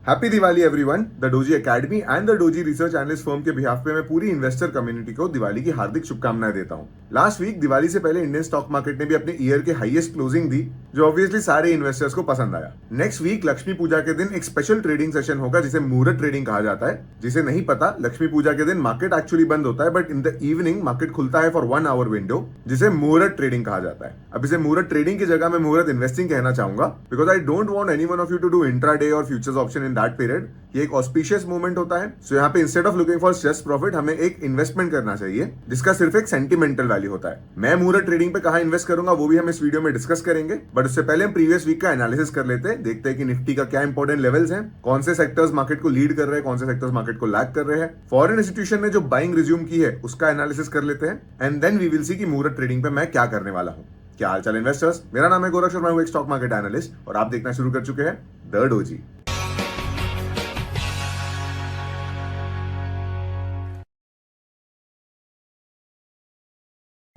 Happy Diwali everyone. The doji academy and the doji research analyst firm के behalf पे मैं पूरी इन्वेस्टर कम्युनिटी को दिवाली की हार्दिक शुभकामनाएं देता हूं। लास्ट वीक दिवाली से पहले इंडियन स्टॉक मार्केट ने भी अपने ईयर के हाईएस्ट क्लोजिंग दी, जो ऑब्वियसली सारे इन्वेस्टर्स को पसंद आया। नेक्स्ट वीक लक्ष्मी पूजा के दिन एक स्पेशल ट्रेडिंग सेशन होगा जिसे मुहूर्त ट्रेडिंग कहा जाता है। जिसे नहीं पता, लक्ष्मी पूजा के दिन मार्केट एक्चुअली बंद होता है, but in the evening market खुलता है फॉर 1 आवर विंडो, जिसे मुहूर्त ट्रेडिंग कहा जाता है। अब इसे मुहूर्त ट्रेडिंग की जगह मैं मुहूर्त इन्वेस्टिंग कहना चाहूंगा, because I don't want anyone of you to do intraday और futures option in that period. ये एक ऑस्पिशियस मूवमेंट होता है। सो यहाँ पे instead of looking for just profit हमें एक इन्वेस्टमेंट करना चाहिए जिसका सिर्फ एक सेंटिमेंटल वैल्यू होता है। मैं मुहूर्त ट्रेडिंग पे कहाँ इन्वेस्ट करूंगा वो भी हम इस वीडियो में डिस्कस करेंगे, बट उससे पहले हम प्रीवियस वीक का एनालिसिस कर लेते हैं। देखते हैं कि निफ्टी का क्या इंपॉर्टेंट लेवल्स हैं, कौन से सेक्टर्स मार्केट को लीड कर रहे हैं, कौन से सेक्टर्स मार्केट को लैग कर रहे हैं। फॉरेन इंस्टीट्यूशन ने जो बाइंग रिज्यूम की है उसका एनालिसिस कर लेते हैं, and then we will see कि मुहूर्त ट्रेडिंग पे मैं क्या करने वाला हूँ। क्या हाल चाल इन्वेस्टर्स, मेरा नाम है गोरख शर्मा, हूँ एक स्टॉक मार्केट एनालिस्ट और आप देखना शुरू कर चुके हैं द डोजी।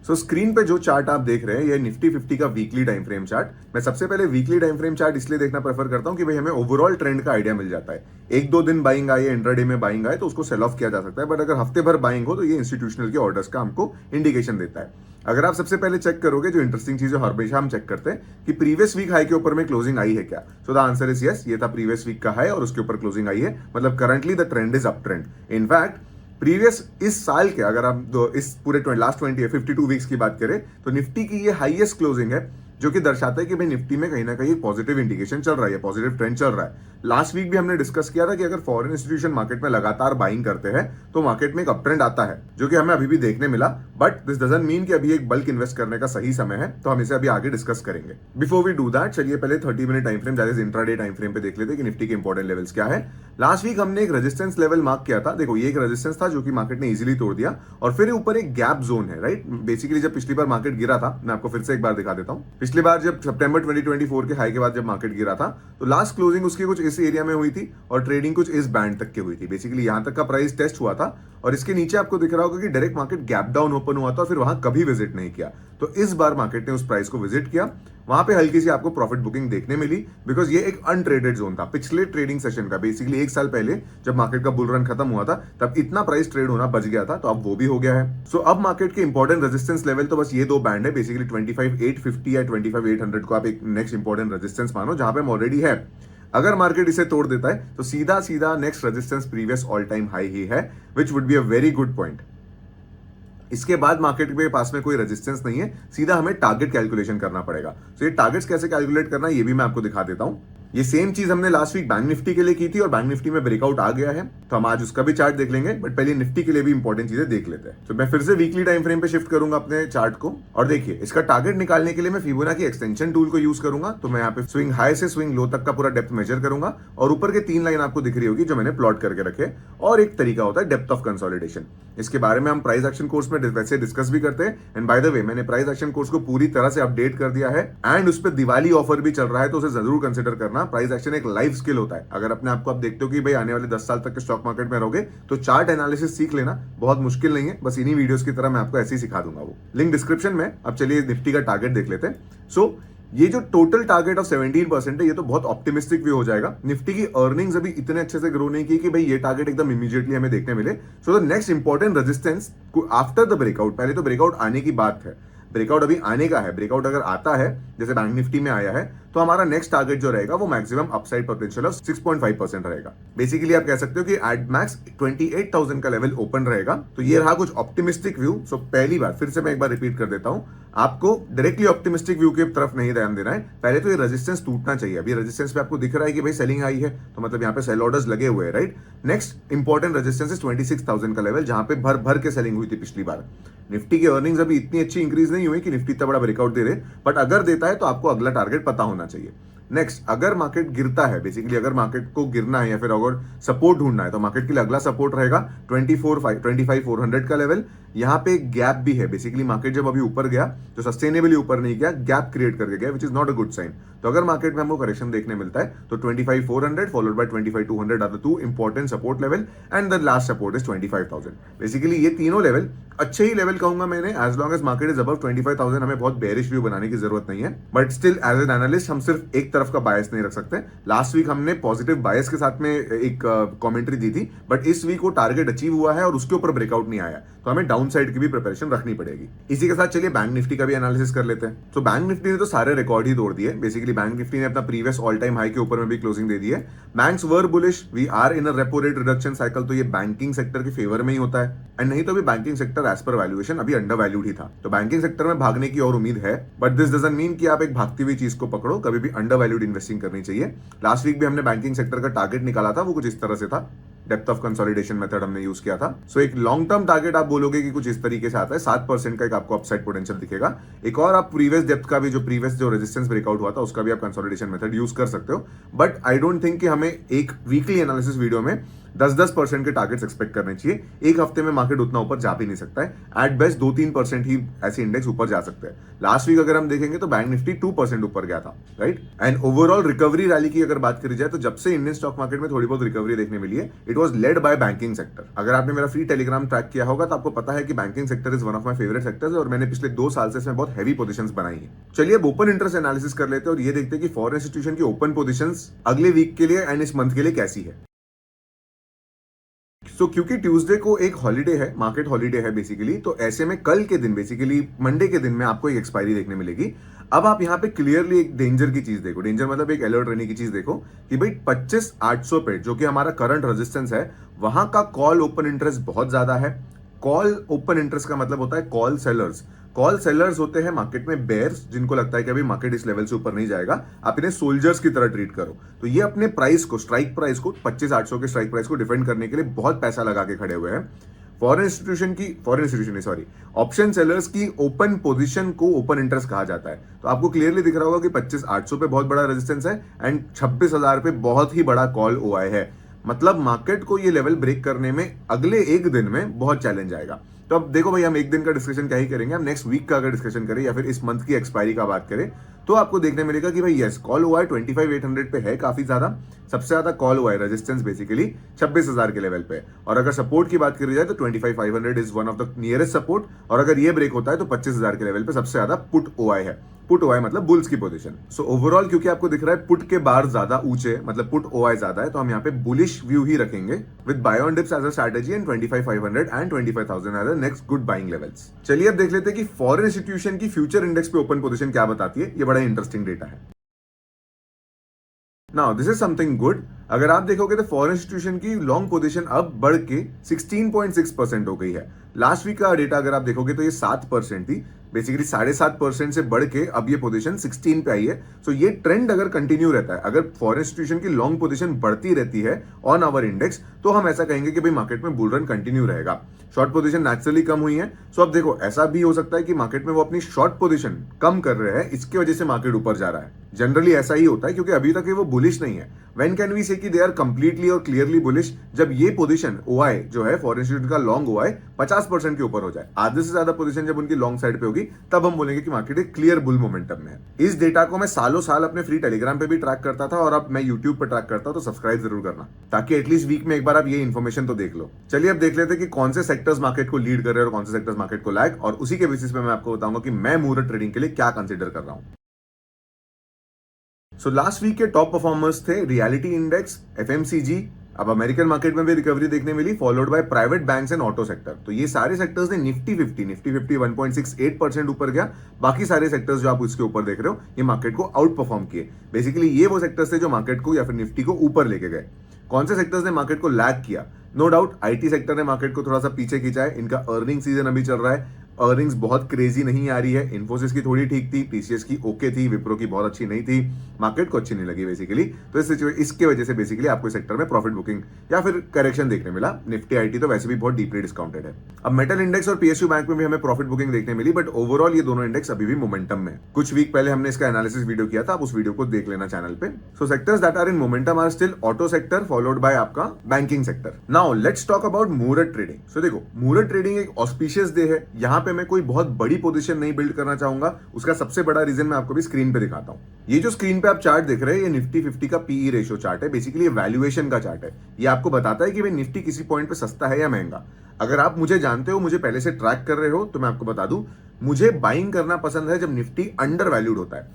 सो स्क्रीन पे जो चार्ट आप देख रहे हैं ये निफ्टी 50 का वीकली टाइम फ्रेम चार्ट। मैं सबसे पहले वीकली टाइम फ्रेम चार्ट इसलिए देखना प्रेफर करता हूं कि भाई हमें ओवरऑल ट्रेंड का आइडिया मिल जाता है। एक दो दिन बाइंग आए, इंट्राडे में बाइंग आए तो उसको सेल ऑफ किया जा सकता है, बट अगर हफ्ते भर बाइंग हो तो ये इंस्टीट्यूशनल के ऑर्डर्स का हमको इंडिकेशन देता है। अगर आप सबसे पहले चेक करोगे, जो इंटरेस्टिंग चीज है हमेशा हम चेक करते हैं कि प्रीवियस वीक हाई के ऊपर में क्लोजिंग आई है क्या। So the answer is yes, ये था प्रीवियस वीक का हाई और उसके ऊपर क्लोजिंग आई है, मतलब currently the trend is up trend. In fact previous इस साल के अगर आप इस पूरे लास्ट 52 वीक्स की बात करें तो निफ्टी की ये हाईएस्ट क्लोजिंग है, जो कि दर्शाता है कि भाई निफ्टी में कहीं ना कहीं पॉजिटिव इंडिकेशन चल रहा है, पॉजिटिव ट्रेंड चल रहा है। लास्ट वीक भी हमने डिस्कस किया था कि अगर फॉरेन इंस्टीट्यूशन मार्केट में लगातार बाइंग करते हैं तो मार्केट में एक अप ट्रेंड आता है, जो कि हमें अभी भी देखने मिला। बट दिस डजंट मीन कि अभी एक बल्क इन्वेस्ट करने का सही समय है, तो हम इसे अभी आगे डिस्कस करेंगे। बिफोर वी डू दैट, चलिए पहले 30 minute time frame, that is intraday time frame पे देख लेते हैं कि निफ्टी के इंपॉर्टेंट लेवल्स क्या है। लास्ट वीक हमने एक रेजिस्टेंस लेवल मार्क किया था। देखो, ये एक रेजिस्टेंस था जो कि मार्केट ने इजीली तोड़ दिया और फिर ऊपर एक गैप जोन है, राइट। बेसिकली जब पिछली बार मार्केट गिरा था, मैं आपको फिर से एक बार दिखा देता हूं। पिछली बार जब सितंबर 2024 के हाई के बाद जब मार्केट गिरा था तो लास्ट क्लोजिंग उसकी कुछ इस एरिया में हुई थी और ट्रेडिंग कुछ इस बैंड तक की हुई थी। बेसिकली यहां तक का प्राइस टेस्ट हुआ था और इसके नीचे आपको दिख रहा होगा कि direct market gap down open हुआ था और फिर वहां कभी विजिट नहीं किया। तो इस बार मार्केट ने उस प्राइस को विजिट किया, वहां पे हल्की सी आपको प्रॉफिट बुकिंग देखने मिली, बिकॉज ये एक अनट्रेडेड जोन था पिछले ट्रेडिंग सेशन का। बेसिकली एक साल पहले जब मार्केट का बुल रन खत्म हुआ था तब इतना प्राइस ट्रेड होना बच गया था, तो अब वो भी हो गया है। सो अब मार्केट के इंपॉर्टेंट रेजिस्टेंस लेवल तो बस ये दो बैंड है, बेसिकली 25,850 या 25,800 को आप एक नेक्स्ट इंपॉर्टेंट रेजिस्टेंस मानो, जहां पे हम ऑलरेडी है। अगर मार्केट इसे तोड़ देता है तो सीधा सीधा next resistance previous all time high ही है, which would be a very good point. इसके बाद मार्केट के पास में कोई रेजिस्टेंस नहीं है, सीधा हमें टारगेट कैलकुलेशन करना पड़ेगा। तो ये टारगेट्स कैसे कैलकुलेट करना ये भी मैं आपको दिखा देता हूं। ये सेम चीज हमने लास्ट वीक बैंक निफ्टी के लिए की थी और बैंक निफ्टी में ब्रेकआउट आ गया है, तो हम आज उसका भी चार्ट देख लेंगे, बट पहले निफ्टी के लिए भी इंपॉर्टेंट चीजें देख लेते हैं। तो मैं फिर से वीकली टाइम फ्रेम पे शिफ्ट करूंगा अपने चार्ट को और देखिए इसका टारगेट निकालने के लिए मैं फिबोनाची एक्सटेंशन टूल को यूज करूंगा। तो मैं यहाँ पे स्विंग हाई से स्विंग लो तक का पूरा डेप्थ मेजर करूंगा और ऊपर के 3 लाइन आपको दिख रही होगी जो मैंने प्लॉट करके रखे। और एक तरीका होता है डेप्थ ऑफ कंसोलिडेशन, इसके बारे में हम प्राइस एक्शन कोर्स में वैसे डिस्कस भी करते हैं। एंड बाय द वे, मैंने प्राइस एक्शन कोर्स को पूरी तरह से अपडेट कर दिया है एंड उस पर दिवाली ऑफर भी चल रहा है, तो उसे जरूर कंसिडर करना। प्राइस एक्शन एक लाइफ स्किल होता है। अगर अपने आपको आप देखते हो कि भाई आने वाले 10 साल तक के स्टॉक मार्केट में रहोगे तो चार्ट एनालिसिस सीख लेना, बहुत मुश्किल नहीं है, बस इन्हीं वीडियोस की तरह मैं आपको ऐसे ही सिखा दूंगा, वो लिंक डिस्क्रिप्शन में। अब चलिए निफ्टी का टारगेट देख लेते हैं। सो ये जो टोटल टारगेट ऑफ 17% है, ये तो बहुत ऑप्टिमिस्टिक व्यू हो जाएगा। निफ्टी की अर्निंग्स अभी इतने अच्छे से ग्रो नहीं की कि भाई ये टारगेट एकदम इमीडिएटली हमें देखने मिले। So the next important resistance after the breakout, पहले तो ब्रेकआउट आने की बात है, ब्रेकआउट अभी आने का है। ब्रेकआउट अगर आता है जैसे बैंक निफ्टी में आया है तो हमारा नेक्स्ट टारगेट जो रहेगा वो मैक्सिमम अपसाइड पोटेंशियल ऑफ 6.5% रहेगा। बेसिकली आप कह सकते हो कि एट मैक्स 28,000 का लेवल ओपन रहेगा। तो ये रहा कुछ ऑप्टिमिस्टिक व्यू। सो पहली बार फिर से मैं एक बार रिपीट कर देता हूं, आपको डायरेक्टली ऑप्टिमिस्टिक व्यू की तरफ नहीं ध्यान देना है। पहले तो ये रेजिस्टेंस टूटना चाहिए। अभी रेजिस्टेंस पे आपको दिख रहा है कि भाई सेलिंग आई है, तो मतलब यहाँ पे सेल ऑर्डर्स लगे हुए हैं, right. Next important resistance is 26,000 का लेवल, जहां पे भर भर के सेलिंग हुई थी पिछली बार। निफ्टी की अर्निंग्स अभी इतनी अच्छी इंक्रीज नहीं हुई कि निफ्टी इतना बड़ा ब्रेकआउट दे रहे, बट अगर देता है तो आपको अगला टारगेट पता होना चाहिए। नेक्स्ट, अगर मार्केट गिरता है, बेसिकली अगर मार्केट को गिरना है या फिर अगर सपोर्ट ढूंढना है तो मार्केट के लिए अगला सपोर्ट रहेगा 25,400 का लेवल। यहाँ पे एक गैप भी है। बेसिकली मार्केट जब अभी ऊपर गया तो सस्टेनेबली ऊपर नहीं गया, गैप क्रिएट करके गया, which is not a good sign. तो अगर मार्केट में हमको करेक्शन देखने मिलता है तो 25,400 followed by 25,200 are the two important support level and the last support is 25,000। Basically ये तीनों लेवल अच्छे ही लेवल कहूंगा मैंने। As long as market is above 25,000 हमें बहुत बेरिश व्यू बनाने की जरूरत नहीं है, but still as an analyst हम सिर्फ एक तरफ तरफ का बायस नहीं रख सकते। लास्ट वीक हमने पॉजिटिव बायस के साथ में एक कमेंट्री दी थी, बट इस वीक वो टारगेट अचीव हुआ है और उसके ऊपर ब्रेकआउट नहीं आया, तो हमें डाउन साइड की भी प्रिपरेशन रखनी पड़ेगी। इसी के साथ चलिए बैंक निफ्टी का भी एनालिसिस कर लेते हैं। तो बैंक निफ्टी ने तो सारे रिकॉर्ड ही तोड़ दिए। बेसिकली बैंक निफ्टी ने अपना प्रीवियस ऑल टाइम हाई के ऊपर में भी क्लोजिंग दे दी है। Banks were bullish, we are in a repo rate reduction cycle, तो ये बैंकिंग सेक्टर के फेवर में ही होता है। एंड नहीं तो भी banking sector as per valuation अभी अंडर वैल्यूड ही था, तो बैंकिंग सेक्टर में भागने की और उम्मीद है, बट दिस डजंट मीन कि आप एक भागती हुई चीज को पकड़ो। कभी भी अंडर वैल्यूड इन्वेस्टिंग करनी चाहिए। लास्ट वीक भी हमने बैंकिंग सेक्टर का टारगेट निकाला था, वो कुछ इस तरह से था, डेप्थ ऑफ कंसोलिडेशन मेथड हमने यूज किया था। सो एक लॉन्ग टर्म टारगेट आप बोलोगे कि कुछ इस तरीके से आता है, 7% का एक आपको अपसाइड पोटेंशियल दिखेगा। एक और आप प्रीवियस डेप्थ का भी, जो प्रीवियस जो रेजिस्टेंस ब्रेकआउट हुआ था, उसका भी आप कंसोलिडेशन मेथड यूज कर सकते हो। बट आई डोंट थिंक कि हमें एक वीकली एनालिसिस वीडियो में 10-10% के टारगेट्स एक्सपेक्ट करने चाहिए। एक हफ्ते में मार्केट उतना ऊपर जा भी नहीं सकता है। एट बेस्ट 2-3% ही ऐसे इंडेक्स ऊपर जा सकते हैं। लास्ट वीक अगर हम देखेंगे तो बैंक निफ्टी 2% ऊपर गया था, right. And overall recovery rally की अगर बात करी जाए तो जब से इंडियन स्टॉक मार्केट में थोड़ी बहुत रिकवरी देखने मिली है, it was led by banking sector. अगर आपने मेरा फ्री टेलीग्राम ट्रैक किया होगा तो आपको पता है कि banking sector is one of my favourite sectors, और मैंने पिछले 2 साल से इसमें बहुत हैवी पोजीशंस बनाई है। चलिए अब ओपन इंटरेस्ट एनालिसिस कर लेते हैं और ये देखते हैं कि फॉरेन इंस्टीट्यूशन की ओपन पोजीशंस अगले वीक के लिए एंड इस मंथ के लिए कैसी है। तो क्योंकि ट्यूसडे को एक हॉलीडे है, मार्केट हॉलीडे है बेसिकली, तो ऐसे में कल के दिन, बेसिकली मंडे के दिन में आपको एक एक्सपायरी देखने मिलेगी। अब आप यहाँ पे क्लियरली एक डेंजर की चीज देखो, डेंजर मतलब एक अलर्ट रहने की चीज देखो कि भाई 25,800 पे, जो कि हमारा करंट रेजिस्टेंस है, वहां का कॉल ओपन इंटरेस्ट बहुत ज्यादा है। कॉल ओपन इंटरेस्ट का मतलब होता है कॉल सेलर्स। कॉल सेलर्स होते हैं मार्केट में बेयर्स, जिनको लगता है कि अभी मार्केट इस लेवल से ऊपर नहीं जाएगा, आप इन्हें सोल्जर्स की तरह ट्रीट करो। तो ये अपने प्राइस को, स्ट्राइक प्राइस को, 25,800 के स्ट्राइक प्राइस को डिफेंड करने के लिए बहुत पैसा लगा के खड़े हुए हैं। ऑप्शन सेलर्स की ओपन पोजीशन को ओपन इंटरेस्ट कहा जाता है। तो आपको क्लियरली दिख रहा होगा कि 25,800 पे बहुत बड़ा रेजिस्टेंस है एंड 26,000 पे बहुत ही बड़ा कॉल ओआई है। मतलब मार्केट को ये लेवल ब्रेक करने में अगले एक दिन में बहुत चैलेंज आएगा। तो अब देखो भाई, हम एक दिन का डिस्कशन क्या ही करेंगे, हम नेक्स्ट वीक का अगर डिस्कशन करें या फिर इस मंथ की एक्सपायरी का बात करें, तो आपको देखने मिलेगा कि भाई यस, कॉल ओआई 25,800 पे है काफी ज्यादा। सबसे ज्यादा कॉल ओआई रेजिस्टेंस बेसिकली 26,000 के लेवल पे, और अगर सपोर्ट की बात करी जाए तो 25,500 is one of the nearest support, और अगर ये ब्रेक होता है तो 25,000 के लेवल पे सबसे ज्यादा पुट ओआई है। पुट ओआई मतलब बुल्स की पोजीशन। सो ओवरऑल क्योंकि आपको दिख रहा है पुट के बार ज्यादा ऊंचे, मतलब पुट ओआई ज्यादा है, तो हम यहाँ पे बुलिश व्यू ही रखेंगे with buy on dips as a strategy and 25,500 and 25,000 as a next good buying levels. चलिए अब देख लेते हैं कि फॉरेन इंस्टीट्यूशन की फ्यूचर इंडेक्स पे ओपन पोजीशन क्या बताती है। ये बड़ा इंटरेस्टिंग डेटा है। Now this is something good. अगर आप देखोगे तो फॉरेन इंस्टीट्यूशन की लॉन्ग पोजीशन अब बढ़ के 16.6% हो गई है। लास्ट वीक का डेटा अगर आप देखोगे तो ये 7% थी, बेसिकली 7.5% से बढ़ के अब ये पोजीशन 16 पे आई है। सो ये ट्रेंड अगर कंटिन्यू रहता है, अगर फॉरेन इंस्टीट्यूशन की लॉन्ग पोजीशन बढ़ती रहती है ऑन आवर इंडेक्स, तो हम ऐसा कहेंगे कि भाई मार्केट में बुल रन कंटिन्यू रहेगा। शॉर्ट पोजीशन नेचुरली कम हुई है। सो अब देखो, ऐसा भी हो सकता है कि मार्केट में वो अपनी शॉर्ट पोजीशन कम कर रहे हैं, इसकी वजह से मार्केट ऊपर जा रहा है। जनरली ऐसा ही होता है क्योंकि अभी तक वो बुलिश नहीं है। व्हेन कैन वी से कि दे आर कंप्लीटली और क्लियरली बुलिश? जब ये पोजीशन ओआई जो है फॉरेन इंस्टीट्यूट का लॉन्ग ओआई 50% के ऊपर हो जाए, आधे से ज्यादा पोजीशन जब उनकी लॉन्ग साइड पे होगी, तब हम बोलेंगे कि मार्केट एक क्लियर बुल मोमेंटम में है। इस डेटा को मैं सालों साल अपने फ्री टेलीग्राम पे भी ट्रैक करता था और अब मैं यूट्यूब पे ट्रैक करता हूं, तो सब्सक्राइब जरूर करना, ताकि एटलीस्ट वीक में एक बार आप ये इन्फॉर्मेशन तो देख लो। चलिए अब देख लेते हैं कि कौन से सेक्टर्स मार्केट को लीड कर रहे हैं और कौन से सेक्टर्स मार्केट को लैग, और उसी के बेसिस पे मैं आपको बताऊंगा कि मैं मुहूर्त ट्रेडिंग के लिए क्या कंसीडर कर रहा हूं। सो लास्ट वीक के टॉप परफॉर्मर्स थे रियलिटी इंडेक्स, एफएमसीजी, अब अमेरिकन मार्केट में भी रिकवरी देखने मिली, followed by private banks and auto sector. तो ये सारे सेक्टर्स ने निफ्टी 50 1.68% ऊपर गया। बाकी सारे सेक्टर्स जो आप उसके ऊपर देख रहे हो, ये मार्केट को आउट परफॉर्म किए। बेसिकली ये वो सेक्टर्स थे जो मार्केट को या फिर निफ्टी को ऊपर लेके गए। कौन से सेक्टर्स ने मार्केट को लैग किया? नो डाउट आईटी सेक्टर ने मार्केट को थोड़ा सा पीछे खींचा है। इनका अर्निंग सीजन अभी चल रहा है, अर्निंग्स बहुत क्रेजी नहीं आ रही है। इन्फोसिस की थोड़ी ठीक थी, टीसीएस की ओके थी, विप्रो की बहुत अच्छी नहीं थी, मार्केट को अच्छी नहीं लगी बेसिकली। तो इसके वजह से बेसिकली आपको सेक्टर में प्रॉफिट बुकिंग या फिर करेक्शन देखने मिला। निफ्टी आईटी तो वैसे भी बहुत डीपली डिस्काउंटेड है। अब मेटल इंडेक्स और पीएसयू बैंक में भी हमें प्रॉफिट बुकिंग देखने मिली, बट ओवरऑल ये दोनों इंडेक्स अभी भी मोमेंटम में। कुछ वीक पहले हमने इसका एनालिसिस वीडियो किया था, आप उस वीडियो को देख लेना चैनल पे। So sectors that are in momentum are still auto sector followed by आपका banking sector. Now let's talk about muhurat trading. So देखो, मुहूर्त ट्रेडिंग एक ऑस्पिशियस डे है। यहाँ पे मैं कोई बहुत बड़ी पोजीशन नहीं बिल्ड करना चाहूंगा। उसका सबसे बड़ा रीजन मैं आपको भी स्क्रीन पे दिखाता हूं। ये जो स्क्रीन पे आप चार्ट देख रहे हैं, ये निफ्टी 50 का पीई रेशियो चार्ट है। बेसिकली ये वैल्यूएशन का चार्ट है। ये आपको बताता है कि भाई निफ्टी किसी पॉइंट पे सस्ता है या महंगा। अगर आप मुझे जानते हो, मुझे पहले से ट्रैक कर रहे हो, तो मैं आपको बता दूं, मुझे बाइंग करना पसंद है जब निफ्टी अंडर वैल्यूड होता है।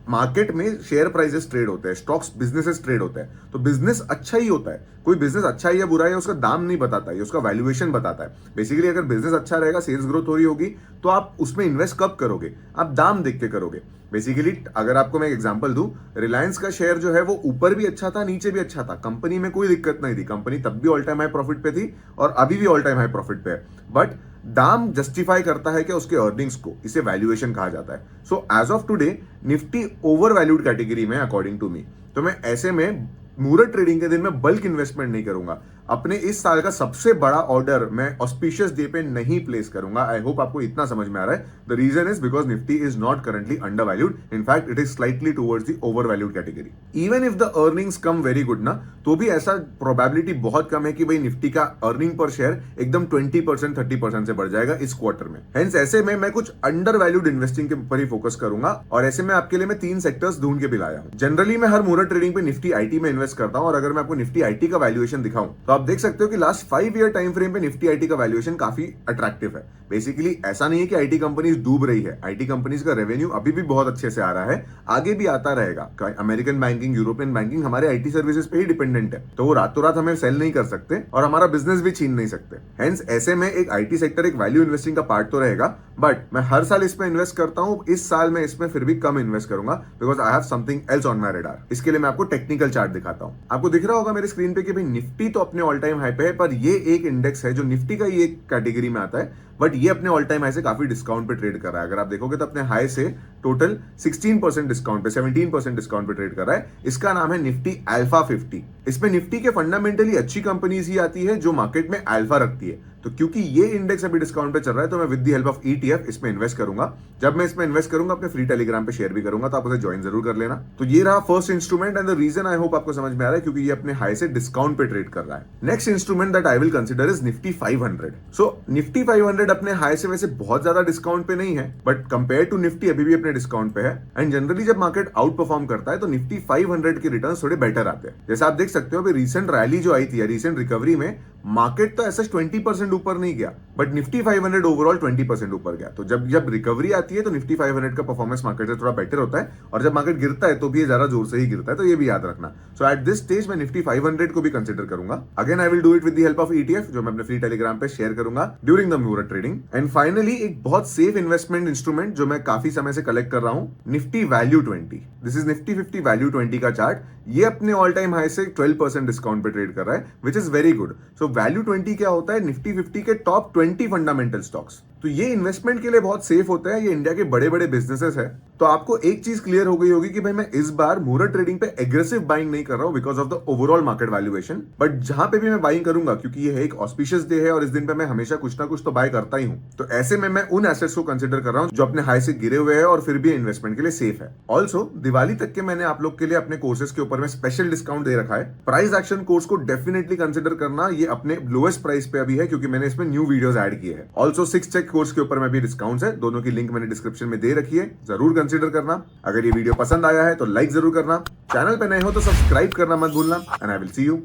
मार्केट में शेयर प्राइसेस ट्रेड होते हैं, स्टॉक्स बिजनेसेस ट्रेड होते हैं, तो बिजनेस अच्छा ही होता है। कोई बिजनेस अच्छा है या बुरा है उसका दाम नहीं बताता है, उसका वैल्यूएशन बताता है। बेसिकली अगर बिजनेस अच्छा रहेगा, सेल्स ग्रोथ हो रही होगी, तो आप उसमें इन्वेस्ट कब करोगे? आप दाम देख के करोगे। बेसिकली अगर आपको मैं एग्जांपल दूं, रिलायंस का शेयर जो है वो ऊपर भी अच्छा था, नीचे भी अच्छा था, कंपनी में कोई दिक्कत नहीं थी, कंपनी तब भी ऑल टाइम हाई प्रॉफिट पे थी और अभी भी ऑल टाइम हाई प्रॉफिट पे है। बट दाम जस्टिफाई करता है कि उसके अर्निंग्स को, इसे वैल्यूएशन कहा जाता है। So as of today Nifty over valued category में अकॉर्डिंग टू मी। तो मैं ऐसे में मुहूर्त ट्रेडिंग के दिन में बल्क इन्वेस्टमेंट नहीं करूंगा। अपने इस साल का सबसे बड़ा ऑर्डर मैं ऑस्पिशियस डे पे नहीं प्लेस करूंगा। आई होप आपको इतना समझ में आ रहा है। The reason is because Nifty is not currently under valued, in fact it is slightly towards the over valued category. Even if the earnings come very good ना, तो भी ऐसा प्रोबेबिलिटी बहुत कम है कि भाई निफ्टी का अर्निंग पर शेयर एकदम 20% 30% से बढ़ जाएगा इस क्वार्टर में। हेंस ऐसे में मैं कुछ अंडर वैल्यूड इन्वेस्टिंग के ऊपर ही फोकस करूंगा और ऐसे में आपके लिए मैं 3 सेक्टर्स ढूंढ के भी लाया हूं। जनरली मैं हर मुहूर्त ट्रेडिंग पे निफ्टी आईटी में इन्वेस्ट करता हूं और अगर मैं आपको निफ्टी आईटी का वैल्यूएशन दिखाऊं तो आप देख सकते हो कि लास्ट 5 ईयर टाइम फ्रेम पे निफ्टी आईटी का वैल्यूएशन काफी अट्रैक्टिव है। बेसिकली ऐसा नहीं है कि आईटी कंपनीज डूब रही है, आईटी कंपनीज का रेवेन्यू अभी भी बहुत अच्छे से आ रहा है, आगे भी आता रहेगा। अमेरिकन बैंकिंग, यूरोपियन बैंकिंग हमारे आईटी सर्विसेज पे ही डिपेंडेंट है, तो वो रातों रात हमें सेल नहीं कर सकते और हमारा बिजनेस भी छीन नहीं सकते। हेंस ऐसे में एक आईटी सेक्टर एक वैल्यू इन्वेस्टिंग का पार्ट तो रहेगा, बट मैं हर साल इसमें इन्वेस्ट करता हूं। इस साल मैं इसमें फिर भी कम इन्वेस्ट करूंगा because I have something else on my radar. इसके लिए मैं आपको टेक्निकल चार्ट दिखाता हूं। आपको दिख रहा होगा मेरे स्क्रीन पे कि भाई निफ्टी तो अपने ऑल टाइम हाई पे है, पर ये एक इंडेक्स है जो निफ्टी का ही एक कैटेगरी में आता है, बट ये अपने ऑल टाइम हाई से काफी डिस्काउंट पे ट्रेड कर रहा है। अगर आप देखोगे तो अपने हाई से टोटल 16% डिस्काउंट पे, 17% डिस्काउंट पे ट्रेड कर रहा है। इसका नाम है निफ्टी अल्फा 50। इसमें निफ्टी के फंडामेंटली अच्छी कंपनीज ही आती है जो मार्केट में अल्फा रखती है। तो क्योंकि ये इंडेक्स अभी डिस्काउंट पे चल रहा है तो मैं with the help of ETF इसमें इन्वेस्ट करूंगा। जब मैं इसमें इन्वेस्ट करूंगा अपने फ्री टेलीग्राम पे शेयर भी करूंगा, तो आप उसे ज्वाइन जरूर कर लेना। तो ये रहा first instrument and the reason I hope आपको समझ में आ रहा है क्योंकि ये अपने हाई से डिस्काउंट पे ट्रेड कर रहा है। Next instrument that I will consider is Nifty 500। So Nifty 500 अपने हाई से वैसे बहुत ज्यादा डिस्काउंट पे नहीं है, बट कंपेयर टू निफ्टी अभी भी अपने डिस्काउंट पे है। एंड जनरली जब मार्केट आउट परफॉर्म करता है तो निफ्टी 500 के रिटर्न थोड़े बेटर आते हैं। जैसे आप देख सकते हो अभी रिसेंट रैली जो आई थी या रिसेंट रिकवरी में मार्केट तो ऐसा 20% ऊपर नहीं गया, बट निफ्टी 500 ओवरऑल 20% ऊपर गया। तो जब रिकवरी आती है तो निफ्टी 500 का परफॉर्मेंस मार्केट से थोड़ा बेटर होता है, और जब मार्केट गिरता है तो भी ये ज्यादा जोर से ही गिरता है। तो ये भी याद रखना। सो एट दिस स्टेज मैं निफ्टी 500 को भी कंसिडर करूंगा। Again I will do it with the help of ETF जो मैं अपने फ्री टेलीग्राम पे शेयर करूंगा ड्यूरिंग द मुहूर्त ट्रेडिंग। एंड फाइनली एक बहुत सेफ इन्वेस्टमेंट इंस्ट्रूमेंट जो मैं काफी समय से कलेक्ट कर रहा हूं, Nifty value 20। This is Nifty 50 value 20 का चार्ट। ये अपने ऑल टाइम हाई से 12% डिस्काउंट पे ट्रेड कर रहा है, which is very good. So value 20 क्या होता है? निफ्टी 50 के टॉप 20 फंडामेंटल स्टॉक्स। तो ये इन्वेस्टमेंट के लिए बहुत सेफ होता है, ये इंडिया के बड़े बड़े बिजनेसेस है। तो आपको एक चीज क्लियर हो गई होगी कि भाई मैं इस बार मुहूर्त ट्रेडिंग पे एग्रेसिव बाइंग नहीं कर रहा हूं because of the overall market valuation, but जहां पे भी मैं बाइंग करूंगा क्योंकि ये है एक ऑस्पिशियस डे है और इस दिन पे मैं हमेशा कुछ ना कुछ तो बाय करता ही हूं। तो ऐसे में मैं उन एसेट्स को कंसिडर कर रहा हूं जो अपने हाई से गिरे हुए हैं और फिर भी इन्वेस्टमेंट के लिए सेफ है। ऑल्सो दिवाली तक के मैंने आप लोग के लिए अपने कोर्सेज के ऊपर में स्पेशल डिस्काउंट दे रखा है। प्राइस एक्शन कोर्स को डेफिनेटली कंसिडर करना, ये अपने लोएस्ट प्राइस पे अभी है क्योंकि मैंने इसमें न्यू वीडियोस ऐड किए हैं। ऑल्सो 6 चेक कोर्स के ऊपर में भी डिस्काउंट है, दोनों की लिंक मैंने डिस्क्रिप्शन में दे रखी है, जरूर कंसिडर करना। अगर ये वीडियो पसंद आया है तो लाइक जरूर करना, चैनल पे नए हो तो सब्सक्राइब करना मत भूलना। And I will see you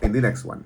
in the next one.